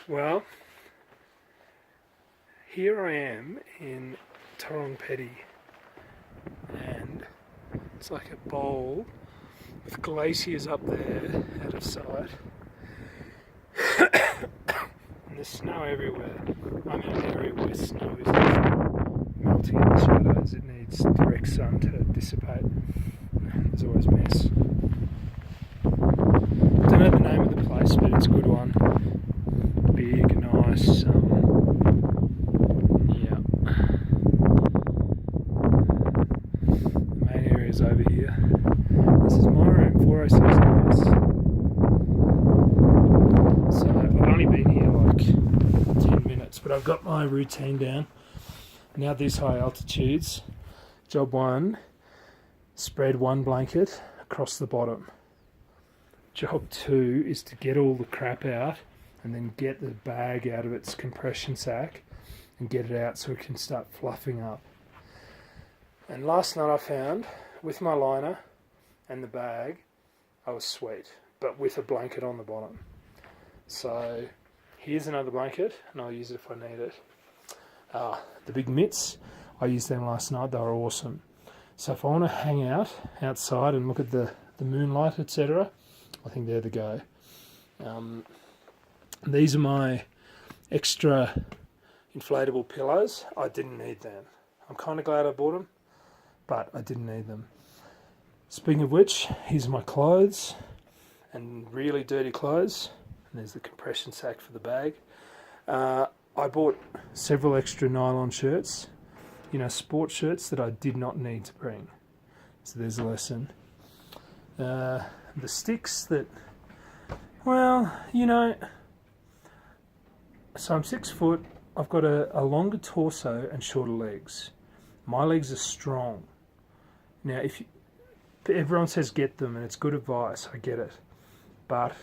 Well, here I am in Thorong Phedi, and it's like a bowl with glaciers up there out of sight, and there's snow everywhere. I'm in an area where snow is melting in the shadows. It needs direct sun to dissipate. There's always mess. Don't know the name of the place, but it's a good one. Big, nice. Yeah. The main area is over here. This is my room, 406 hours. So I've only been here like 10 minutes, but I've got my routine down. Now these high altitudes, job one, spread one blanket across the bottom. Job two is to get all the crap out and then get the bag out of its compression sack and get it out so it can start fluffing up. And last night I found, with my liner and the bag, I was sweet, but with a blanket on the bottom. So here's another blanket, and I'll use it if I need it. The big mitts, I used them last night, they were awesome. So if I want to hang out outside and look at the moonlight, etc., I think they're the go. These are my extra inflatable pillows. I didn't need them. I'm kind of glad I bought them, but I didn't need them. Speaking of which, here's my clothes, and really dirty clothes. And there's the compression sack for the bag. I bought several extra nylon shirts, sport shirts that I did not need to bring. So there's a lesson. The sticks that, so I'm 6 foot, I've got a longer torso and shorter legs. My legs are strong. Now, everyone says get them, and it's good advice, I get it. But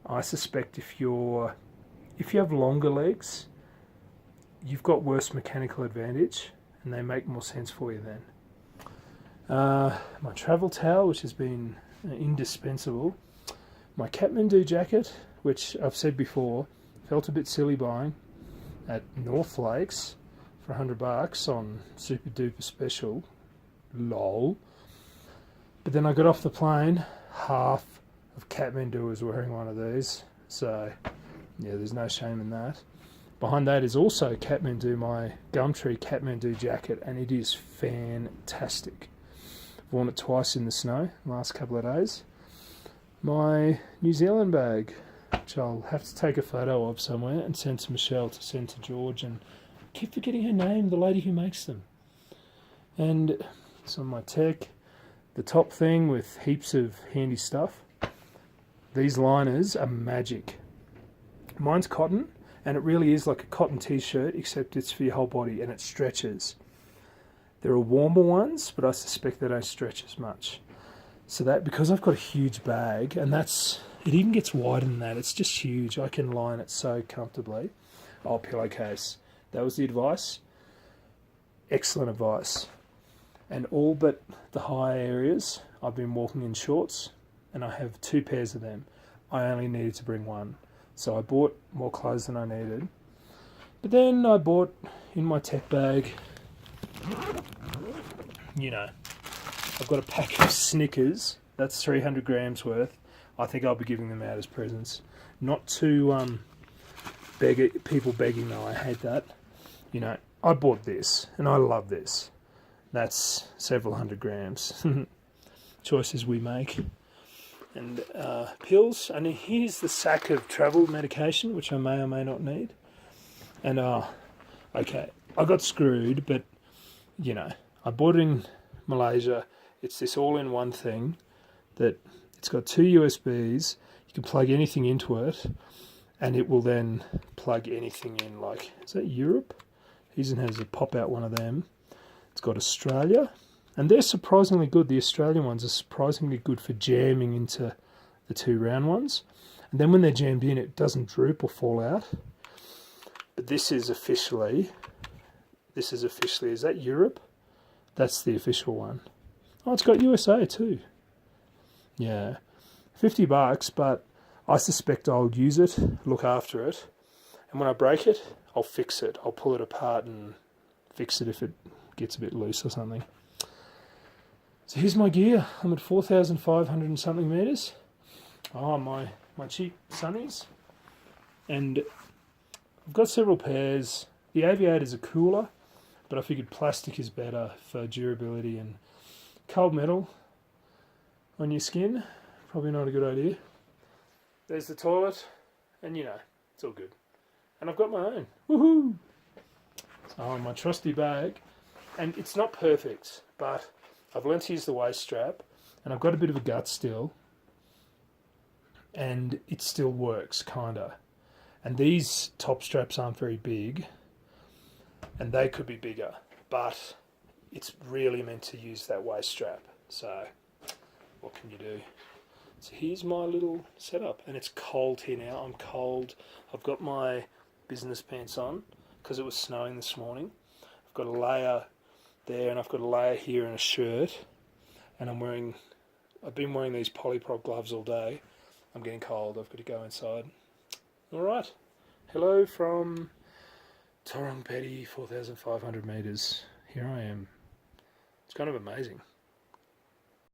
I suspect if you have longer legs, you've got worse mechanical advantage, and they make more sense for you then. My travel towel, which has been indispensable. My Kathmandu jacket, which I've said before, felt a bit silly buying at North Lakes for $100 on Super Duper Special. Lol. But then I got off the plane, half of Kathmandu was wearing one of these. So, yeah, there's no shame in that. Behind that is also Kathmandu, my Gumtree Kathmandu jacket, and it is fantastic. I've worn it twice in the snow the last couple of days. My New Zealand bag, which I'll have to take a photo of somewhere and send to Michelle to send to George, and I keep forgetting her name, the lady who makes them. And some of my tech, the top thing with heaps of handy stuff. These liners are magic. Mine's cotton, and it really is like a cotton t-shirt, except it's for your whole body and it stretches. There are warmer ones, but I suspect they don't stretch as much. So that, because I've got a huge bag, and it even gets wider than that, it's just huge. I can line it so comfortably. Oh, pillowcase. That was the advice. Excellent advice. And all but the high areas, I've been walking in shorts, and I have 2 pairs of them. I only needed to bring one. So I bought more clothes than I needed. But then I bought in my tech bag, I've got a pack of Snickers. That's 300 grams worth. I think I'll be giving them out as presents. Not to people begging though, I hate that. I bought this, and I love this. That's several hundred grams. Choices we make. And pills, and here's the sack of travel medication, which I may or may not need. And okay, I got screwed, but I bought it in Malaysia. It's this all-in-one thing that it's got 2 USBs. You can plug anything into it, and it will then plug anything in. Like, is that Europe? Even has a pop-out one of them. It's got Australia. And they're surprisingly good. The Australian ones are surprisingly good for jamming into the 2 round ones. And then when they're jammed in, it doesn't droop or fall out. But this is officially, is that Europe? That's the official one. Oh, it's got USA too. Yeah. $50, but I suspect I'll use it, look after it, and when I break it, I'll fix it. I'll pull it apart and fix it if it gets a bit loose or something. So here's my gear. I'm at 4,500 and something metres. Oh, my cheap sunnies. And I've got several pairs. The aviators are cooler, but I figured plastic is better for durability, and cold metal on your skin, probably not a good idea. There's the toilet, and you know, it's all good. And I've got my own. Woohoo! Oh, my trusty bag. And it's not perfect, but I've learnt to use the waist strap, and I've got a bit of a gut still, and it still works, kinda. And these top straps aren't very big, and they could be bigger, but it's really meant to use that waist strap. So, what can you do? So here's my little setup, and it's cold here now. I'm cold. I've got my business pants on because it was snowing this morning. I've got a layer there, and I've got a layer here and a shirt, and I've been wearing these polyprop gloves all day. I'm getting cold. I've got to go inside. All right. Hello from Thorong Phedi, 4,500 metres. Here I am. It's kind of amazing.